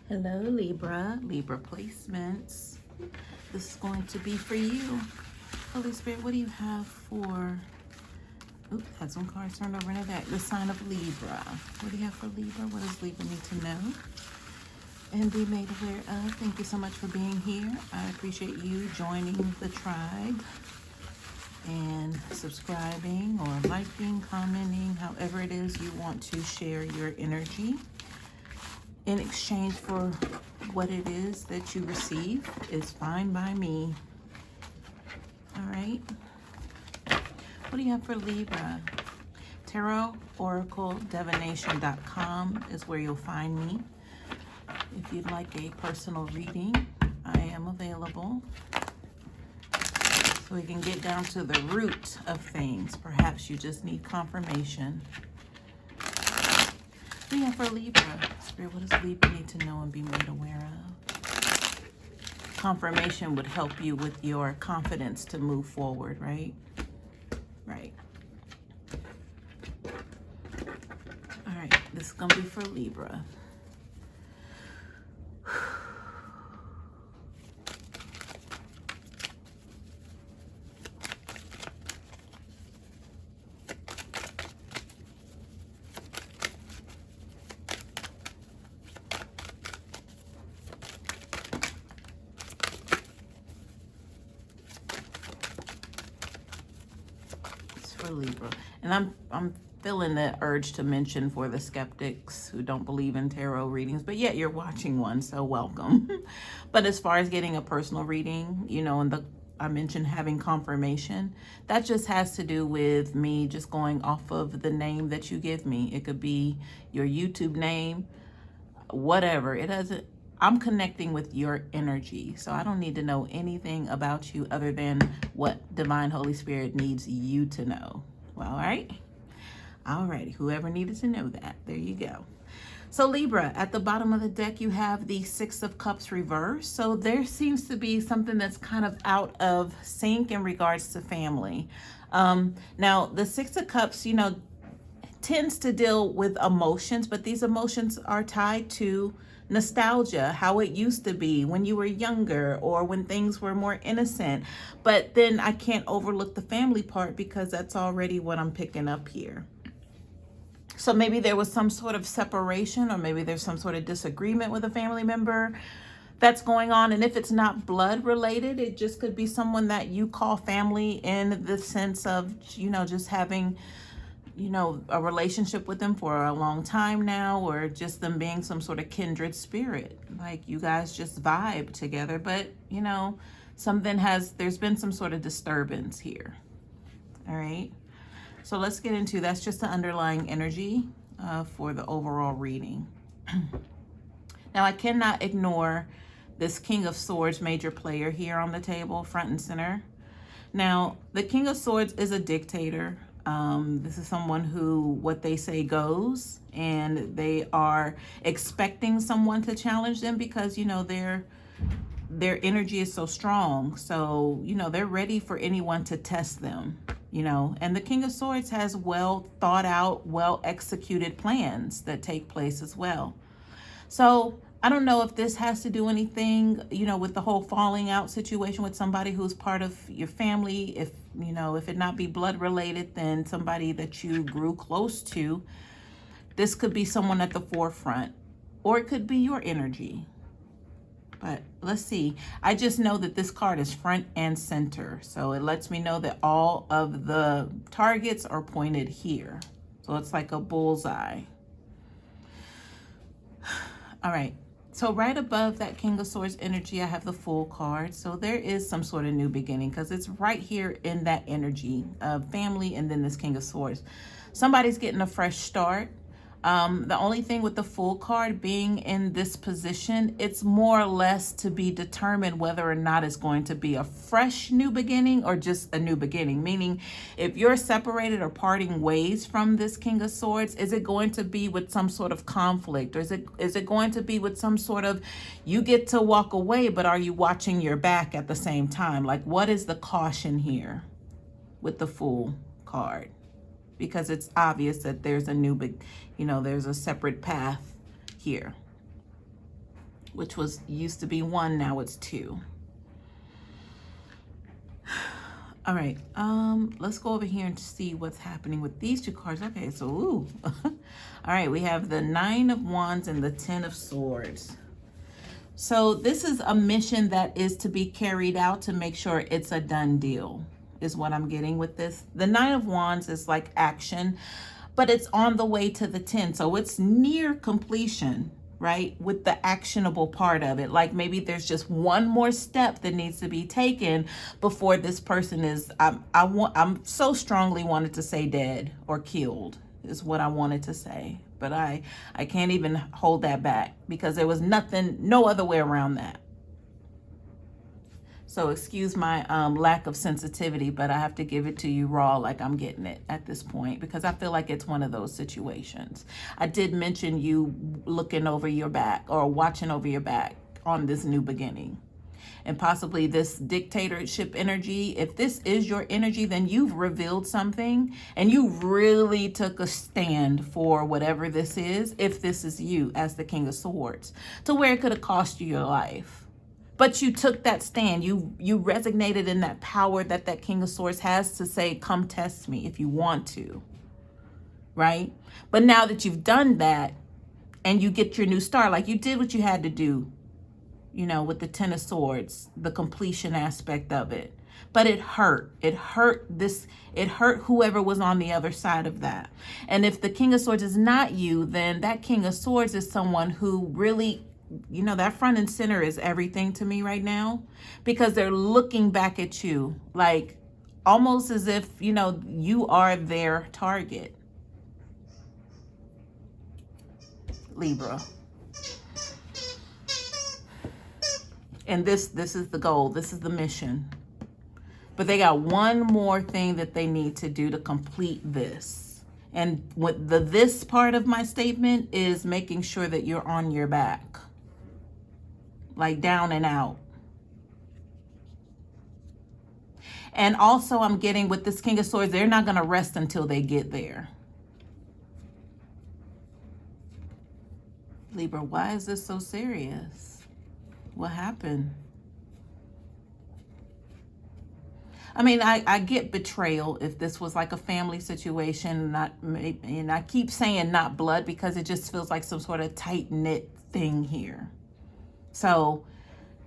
Hello, Libra placements. This is going to be for you. Holy Spirit, what do you have for, oops, had some cards turned over into that. The sign of Libra. What do you have for Libra? What does Libra need to know and be made aware of? Thank you so much for being here. I appreciate you joining the tribe and subscribing or liking, commenting, however it is you want to share your energy in exchange for what it is that you receive is fine by me. All right. What do you have for Libra? Tarot Oracle Divination.com is where you'll find me. If you'd like a personal reading, I am available. So we can get down to the root of things. Perhaps you just need confirmation. What do you have for Libra? Spirit, what does Libra need to know and be made aware of? Confirmation would help you with your confidence to move forward, right? Right. All right, this is going to be for Libra. For Libra, and I'm feeling the urge to mention for the skeptics who don't believe in tarot readings, but yet you're watching one, so welcome. But as far as getting a personal reading, you know, and I mentioned having confirmation, that just has to do with me just going off of the name that you give me. It could be your YouTube name, whatever. It doesn't. I'm connecting with your energy, so I don't need to know anything about you other than what Divine Holy Spirit needs you to know. Well, all right? All righty. Whoever needed to know that, there you go. So Libra, at the bottom of the deck, you have the Six of Cups reversed. So there seems to be something that's kind of out of sync in regards to family. Now, the Six of Cups, you know, tends to deal with emotions, but these emotions are tied to nostalgia, how it used to be when you were younger or when things were more innocent. But then I can't overlook the family part because that's already what I'm picking up here. So maybe there was some sort of separation, or maybe there's some sort of disagreement with a family member that's going on. And if it's not blood related, it just could be someone that you call family in the sense of, you know, just having, you know, a relationship with them for a long time now, or just them being some sort of kindred spirit. Like you guys just vibe together, but you know, there's been some sort of disturbance here. All right. So let's get into, that's just the underlying energy for the overall reading. Now I cannot ignore this King of Swords major player here on the table, front and center. Now, the King of Swords is a dictator. This is someone who, what they say goes, and they are expecting someone to challenge them because, you know, their energy is so strong. So, you know, they're ready for anyone to test them, you know. And the King of Swords has well thought out, well executed plans that take place as well. So I don't know if this has to do anything, you know, with the whole falling out situation with somebody who's part of your family. If, you know, if it not be blood related, then somebody that you grew close to. This could be someone at the forefront, or it could be your energy. But let's see. I just know that this card is front and center. So it lets me know that all of the targets are pointed here. So it's like a bullseye. All right. So right above that King of Swords energy, I have the Fool card. So there is some sort of new beginning because it's right here in that energy of family and then this King of Swords. Somebody's getting a fresh start. The only thing with the Fool card being in this position, it's more or less to be determined whether or not it's going to be a fresh new beginning or just a new beginning. Meaning, if you're separated or parting ways from this King of Swords, is it going to be with some sort of conflict? Or is it going to be with some sort of, you get to walk away, but are you watching your back at the same time? Like, what is the caution here with the Fool card? Because it's obvious that there's a new, you know, there's a separate path here. which was used to be 1, now it's 2. All right, let's go over here and see what's happening with these 2 cards. Okay, so ooh. All right, we have the 9 of Wands and the 10 of Swords. So this is a mission that is to be carried out to make sure it's a done deal, is what I'm getting with this. The 9 of Wands is like action, but it's on the way to the 10. So it's near completion, right? With the actionable part of it. Like maybe there's just one more step that needs to be taken before this person is, I'm so strongly wanted to say dead or killed is what I wanted to say. But I can't even hold that back because there was nothing, no other way around that. So excuse my lack of sensitivity, but I have to give it to you raw like I'm getting it at this point because I feel like it's one of those situations. I did mention you looking over your back or watching over your back on this new beginning. And possibly this dictatorship energy, if this is your energy, then you've revealed something and you really took a stand for whatever this is, if this is you as the King of Swords, to where it could have cost you your life. But you took that stand. You resonated in that power that that King of Swords has to say, come test me if you want to, right? But now that you've done that and you get your new star, like you did what you had to do, you know, with the 10 of Swords, the completion aspect of it. But it hurt. It hurt whoever was on the other side of that. And if the King of Swords is not you, then that King of Swords is someone who really, you know, that front and center is everything to me right now because they're looking back at you like almost as if, you know, you are their target. Libra. And this is the goal. This is the mission. But they got one more thing that they need to do to complete this. And what this part of my statement is making sure that you're on your back. Like down and out. And also I'm getting with this King of Swords, they're not going to rest until they get there. Libra, why is this so serious? What happened? I mean, I get betrayal if this was like a family situation, and I keep saying not blood because it just feels like some sort of tight-knit thing here. So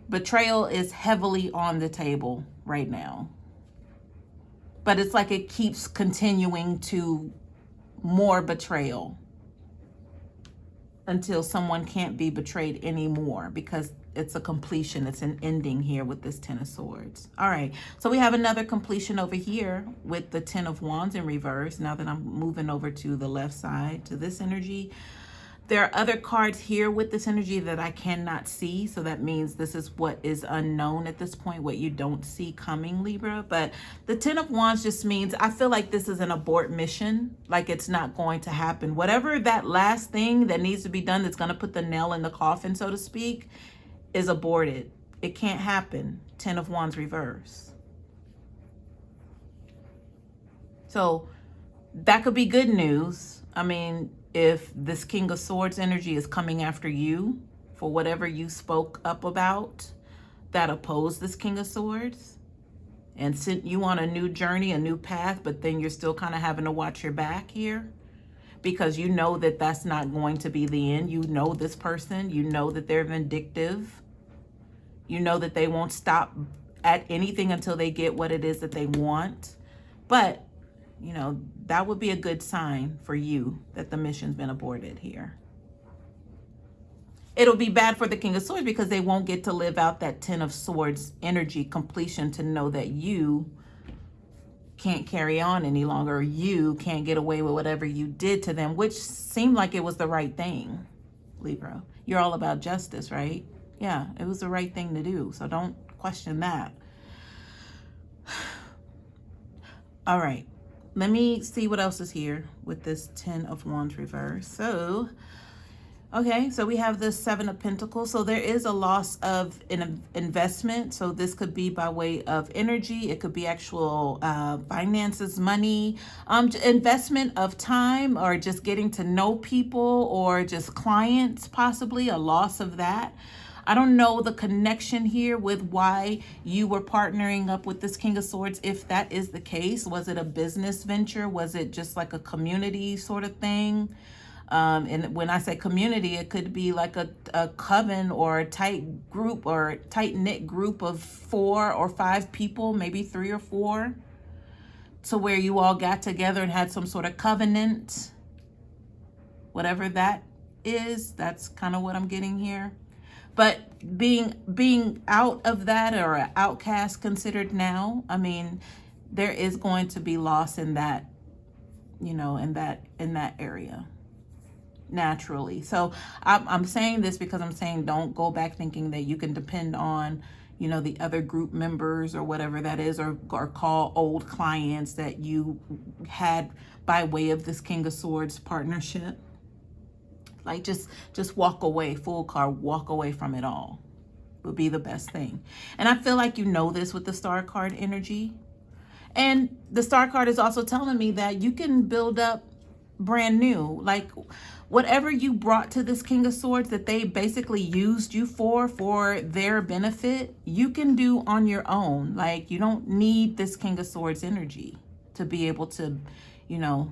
betrayal is heavily on the table right now. But it's like it keeps continuing to more betrayal until someone can't be betrayed anymore because it's a completion. It's an ending here with this 10 of Swords. All right. So we have another completion over here with the 10 of Wands in reverse. Now that I'm moving over to the left side to this energy, there are other cards here with this energy that I cannot see. So that means this is what is unknown at this point, what you don't see coming, Libra. But the 10 of Wands just means I feel like this is an abort mission. Like it's not going to happen. Whatever that last thing that needs to be done that's going to put the nail in the coffin, so to speak, is aborted. It can't happen. 10 of Wands reverse. So that could be good news. I mean, if this King of Swords energy is coming after you for whatever you spoke up about that opposed this King of Swords and sent you on a new journey, a new path, but then you're still kind of having to watch your back here because you know that that's not going to be the end. You know this person. You know that they're vindictive. You know that they won't stop at anything until they get what it is that they want. But you know, that would be a good sign for you that the mission's been aborted here. It'll be bad for the King of Swords because they won't get to live out that 10 of Swords energy completion to know that you can't carry on any longer. You can't get away with whatever you did to them, which seemed like it was the right thing, Libra. You're all about justice, right? Yeah, it was the right thing to do. So don't question that. All right. Let me see what else is here with this 10 of Wands reverse. So, okay, so we have the 7 of Pentacles. So there is a loss of an investment. So this could be by way of energy. It could be actual finances, money, investment of time, or just getting to know people, or just clients, possibly a loss of that. I don't know the connection here with why you were partnering up with this King of Swords. If that is the case, was it a business venture? Was it just like a community sort of thing? And when I say community, it could be like a coven or a tight group or tight knit group of 4 or 5 people, maybe 3 or 4, to where you all got together and had some sort of covenant, whatever that is. That's kind of what I'm getting here. But being out of that, or an outcast considered now, I mean, there is going to be loss in that, you know, in that area, naturally. So I'm saying this because I'm saying don't go back thinking that you can depend on, you know, the other group members or whatever that is, or call old clients that you had by way of this King of Swords partnership. Like just walk away, full card, walk away from it all would be the best thing. And I feel like you know this with the Star card energy. And the Star card is also telling me that you can build up brand new, like whatever you brought to this King of Swords that they basically used you for their benefit, you can do on your own. Like you don't need this King of Swords energy to be able to, you know,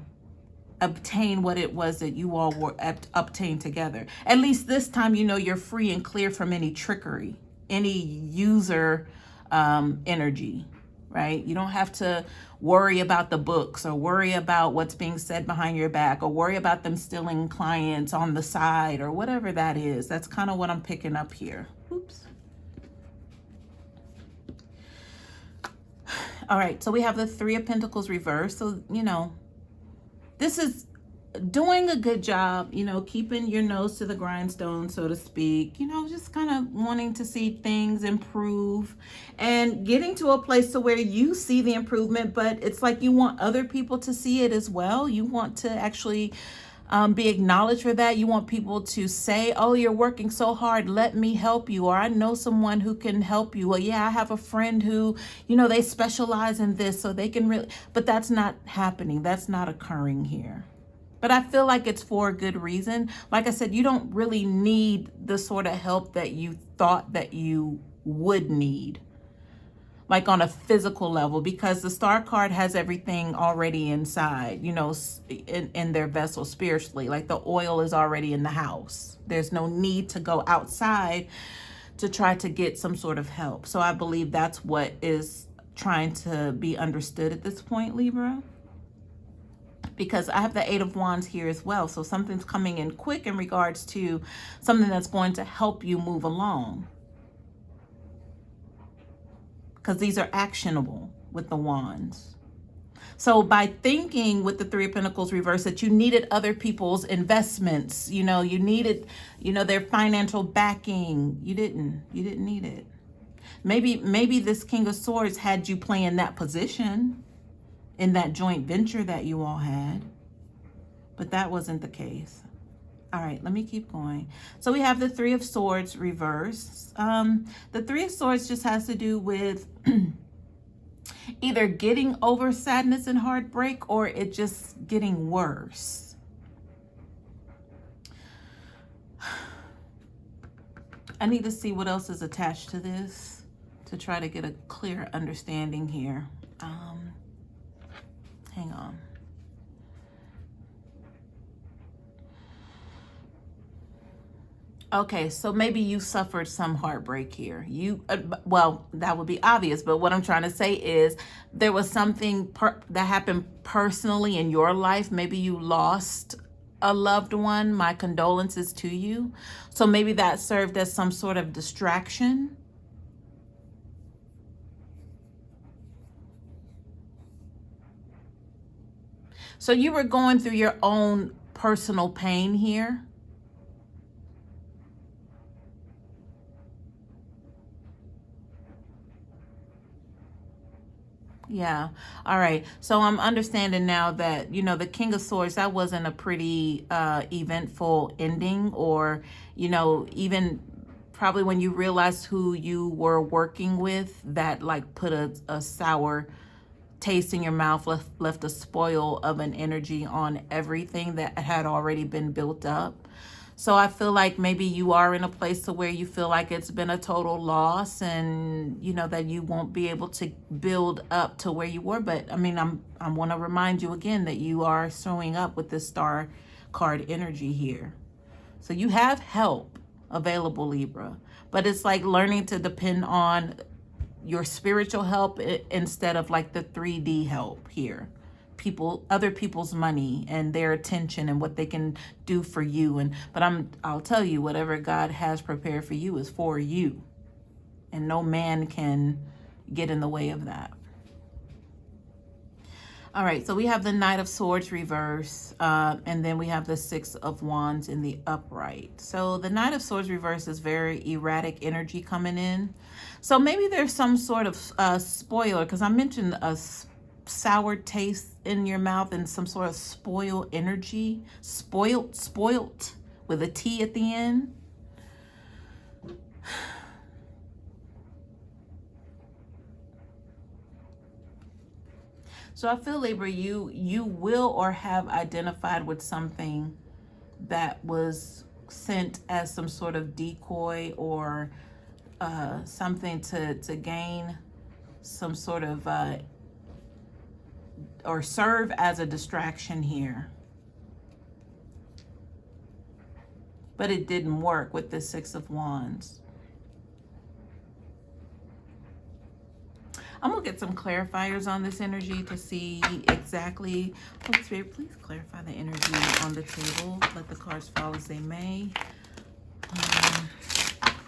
obtain what it was that you all were obtained together. At least this time, you know, you're free and clear from any trickery, any user energy, right? You don't have to worry about the books or worry about what's being said behind your back or worry about them stealing clients on the side or whatever that is. That's kind of what I'm picking up here. Oops. All right, so we have the 3 of Pentacles reversed. So, you know, this is doing a good job, you know, keeping your nose to the grindstone, so to speak, you know, just kind of wanting to see things improve and getting to a place to where you see the improvement, but it's like you want other people to see it as well. You want to actually be acknowledged for that. You want people to say, oh, you're working so hard, let me help you. Or I know someone who can help you. Well, yeah, I have a friend who, you know, they specialize in this, so they can really, but that's not happening. That's not occurring here. But I feel like it's for a good reason. Like I said, you don't really need the sort of help that you thought that you would need, like on a physical level, because the Star card has everything already inside, you know, in their vessel spiritually. Like the oil is already in the house. There's no need to go outside to try to get some sort of help. So I believe that's what is trying to be understood at this point, Libra. Because I have the 8 of Wands here as well. So something's coming in quick in regards to something that's going to help you move along. Because these are actionable with the Wands. So by thinking with the 3 of Pentacles reversed that you needed other people's investments, you know, you needed, you know, their financial backing, you didn't need it. Maybe this King of Swords had you playing that position in that joint venture that you all had, but that wasn't the case. All right, let me keep going. So we have the 3 of Swords reversed. The 3 of Swords just has to do with either getting over sadness and heartbreak, or it just getting worse. I need to see what else is attached to this to try to get a clear understanding here. Hang on. Okay, so maybe you suffered some heartbreak here. Well, that would be obvious, but what I'm trying to say is there was something that happened personally in your life. Maybe you lost a loved one. My condolences to you. So maybe that served as some sort of distraction. So you were going through your own personal pain here. Yeah. All right. So I'm understanding now that, you know, the King of Swords, that wasn't a pretty eventful ending, or, you know, even probably when you realized who you were working with, that like put a sour taste in your mouth, left a spoil of an energy on everything that had already been built up. So I feel like maybe you are in a place to where you feel like it's been a total loss, and you know that you won't be able to build up to where you were. But I mean, I want to remind you again that you are showing up with this star card energy here. So you have help available, Libra, but it's like learning to depend on your spiritual help instead of like the 3D help here. Other people's money and their attention and what they can do for you. But I'll tell you, whatever God has prepared for you is for you, and no man can get in the way of that. All right, so we have the Knight of Swords reverse, and then we have the Six of Wands in the upright. So the Knight of Swords reverse is very erratic energy coming in. So maybe there's some sort of spoiler, because I mentioned a sour taste in your mouth and some sort of spoiled energy. Spoilt with a T at the end. So I feel, Libra, you will or have identified with something that was sent as some sort of decoy or something to gain some sort of or serve as a distraction here. But it didn't work with the Six of Wands. I'm going to get some clarifiers on this energy to see exactly. Holy Spirit, please clarify the energy on the table. Let the cards fall as they may.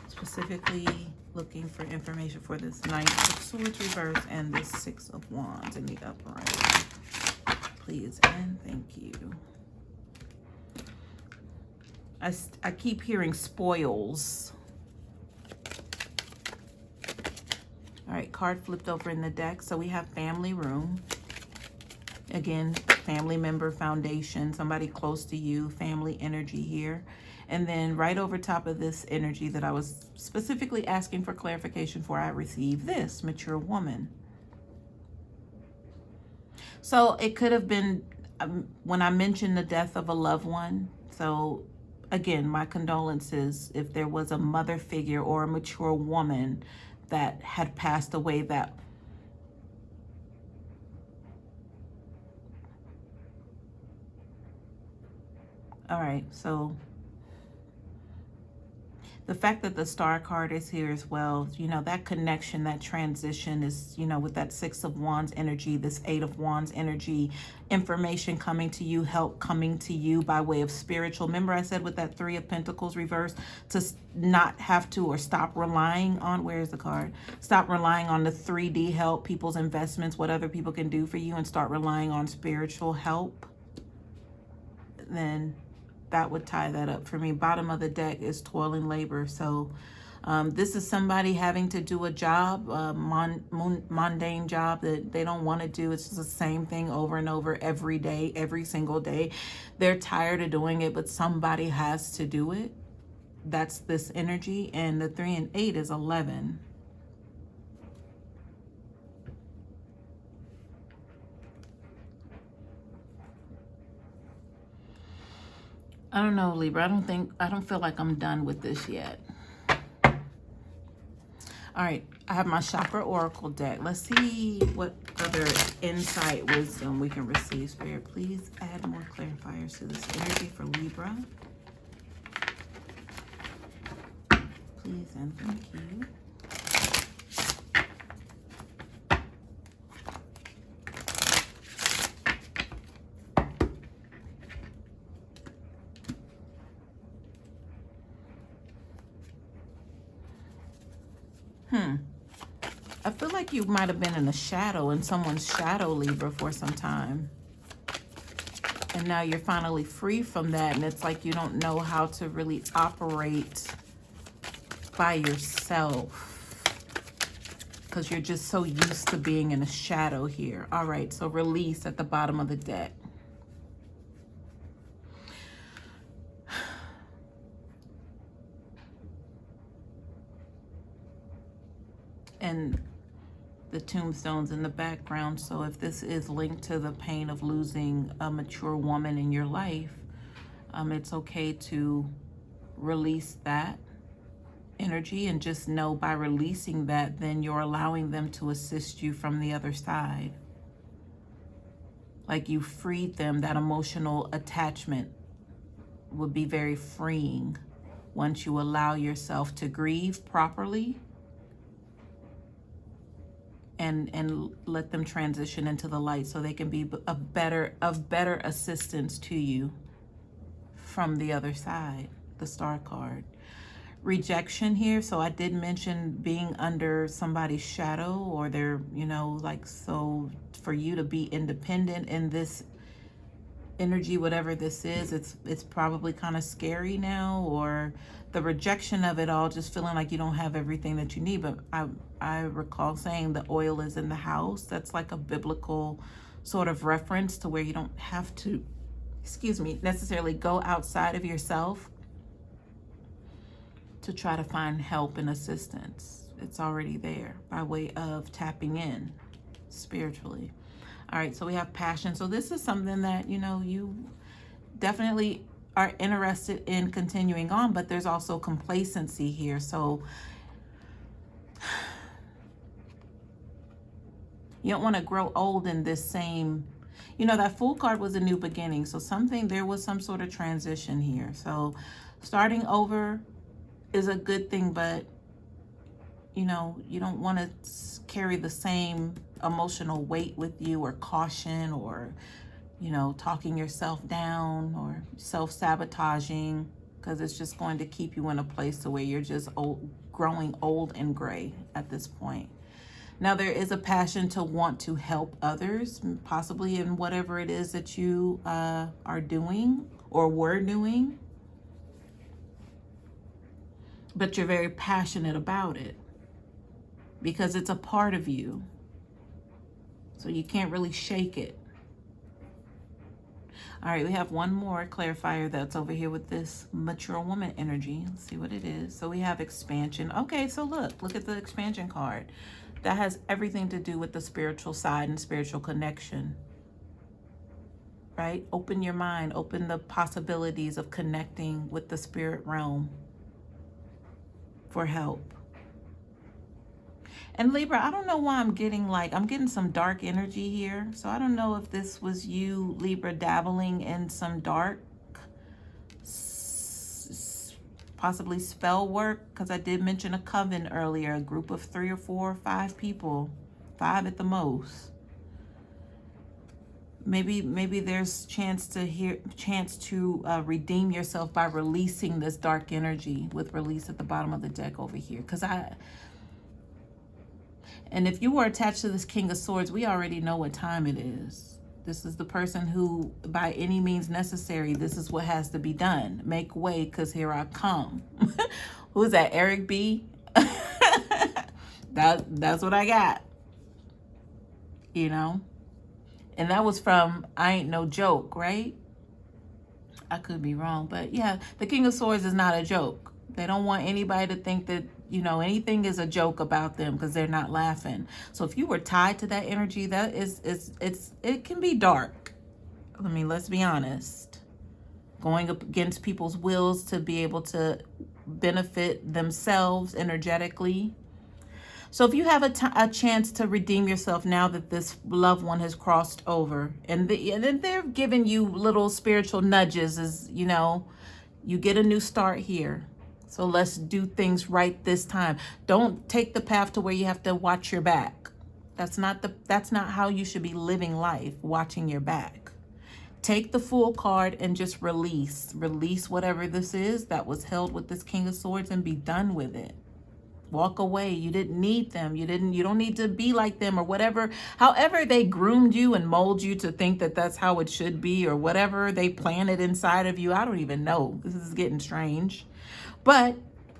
Specifically looking for information for this Knight of Swords reverse and this Six of Wands in the upright. Please and thank you. I keep hearing spoils. All right, card flipped over in the deck. So we have family room. Again, family member, foundation, somebody close to you, family energy here. And then right over top of this energy that I was specifically asking for clarification for, I received this, mature woman. So it could have been when I mentioned the death of a loved one. So again, my condolences if there was a mother figure or a mature woman that had passed away that all right, so the fact that the star card is here as well, you know, that connection, that transition is, you know, with that Six of Wands energy, this Eight of Wands energy, information coming to you, help coming to you by way of spiritual. Remember I said with that Three of Pentacles reverse to not have to or stop relying on, where's the card? Stop relying on the 3D help, people's investments, what other people can do for you, and start relying on spiritual help. Then that would tie that up for me. Bottom of the deck is toiling labor. So this is somebody having to do a job, mundane job that they don't want to do. It's just the same thing over and over every day, every single day. They're tired of doing it, but somebody has to do it. That's this energy. And the 3 and 8 is 11. I don't know, Libra. I don't feel like I'm done with this yet. All right, I have my chakra oracle deck. Let's see what other insight, wisdom we can receive. Spirit, please add more clarifiers to this energy for Libra. Please and thank you. I feel like you might have been in a shadow, in someone's shadow, Libra, for some time. And now you're finally free from that. And it's like you don't know how to really operate by yourself, because you're just so used to being in a shadow here. All right, so release at the bottom of the deck. And the tombstones in the background. So if this is linked to the pain of losing a mature woman in your life, it's okay to release that energy, and just know by releasing that, then you're allowing them to assist you from the other side. Like you freed them. That emotional attachment would be very freeing once you allow yourself to grieve properly and let them transition into the light, so they can be of better assistance to you from the other side. The Star card. Rejection here. So I did mention being under somebody's shadow, or they're, you know, like, so for you to be independent in this energy, whatever this is, it's probably kind of scary now, or the rejection of it all, just feeling like you don't have everything that you need. But I recall saying the oil is in the house. That's like a biblical sort of reference to where you don't have to, excuse me, necessarily go outside of yourself to try to find help and assistance. It's already there by way of tapping in spiritually. All right, so we have passion. So this is something that, you know, you definitely are interested in continuing on, but there's also complacency here. So you don't want to grow old in this same, you know, that Fool card was a new beginning. So there was some sort of transition here. So starting over is a good thing, but you know, you don't want to carry the same emotional weight with you, or caution, or, you know, talking yourself down, or self-sabotaging, because it's just going to keep you in a place to where you're just growing old and gray at this point. Now, there is a passion to want to help others, possibly in whatever it is that you are doing or were doing. But you're very passionate about it because it's a part of you. So you can't really shake it. All right, we have one more clarifier that's over here with this mature woman energy. Let's see what it is. So we have expansion. Okay, so look at the expansion card. That has everything to do with the spiritual side and spiritual connection. Right? Open your mind, open the possibilities of connecting with the spirit realm for help. And Libra, I don't know why I'm getting some dark energy here. So I don't know if this was you, Libra, dabbling in some dark, possibly spell work, because I did mention a coven earlier, a group of 3 or 4 or 5 people, 5 at the most. Maybe there's chance to redeem yourself by releasing this dark energy, with release at the bottom of the deck over here. And if you were attached to this King of Swords, we already know what time it is. This is the person who, by any means necessary, this is what has to be done. Make way, because here I come. Who's that, Eric B? That's what I got. You know? And that was from I Ain't No Joke, right? I could be wrong, but yeah, the King of Swords is not a joke. They don't want anybody to think that, you know, anything is a joke about them, because they're not laughing. So if you were tied to that energy, that it can be dark. I mean, let's be honest. Going up against people's wills to be able to benefit themselves energetically. So if you have a chance to redeem yourself now that this loved one has crossed over, and then they're giving you little spiritual nudges, as you know, you get a new start here. So let's do things right this time. Don't take the path to where you have to watch your back. That's not how you should be living life, watching your back. Take the Fool card and just release whatever this is that was held with this King of Swords, and be done with it. Walk away. You didn't need them. You don't need to be like them, or whatever. However they groomed you and mold you to think that that's how it should be, or whatever they planted inside of you. I don't even know. This is getting strange. But,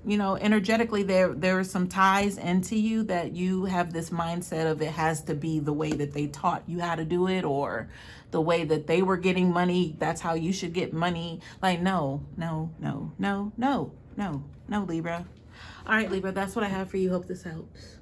you know, energetically there are some ties into you that you have this mindset of it has to be the way that they taught you how to do it, or the way that they were getting money. That's how you should get money. Like, no, Libra. All right, Libra, that's what I have for you. Hope this helps.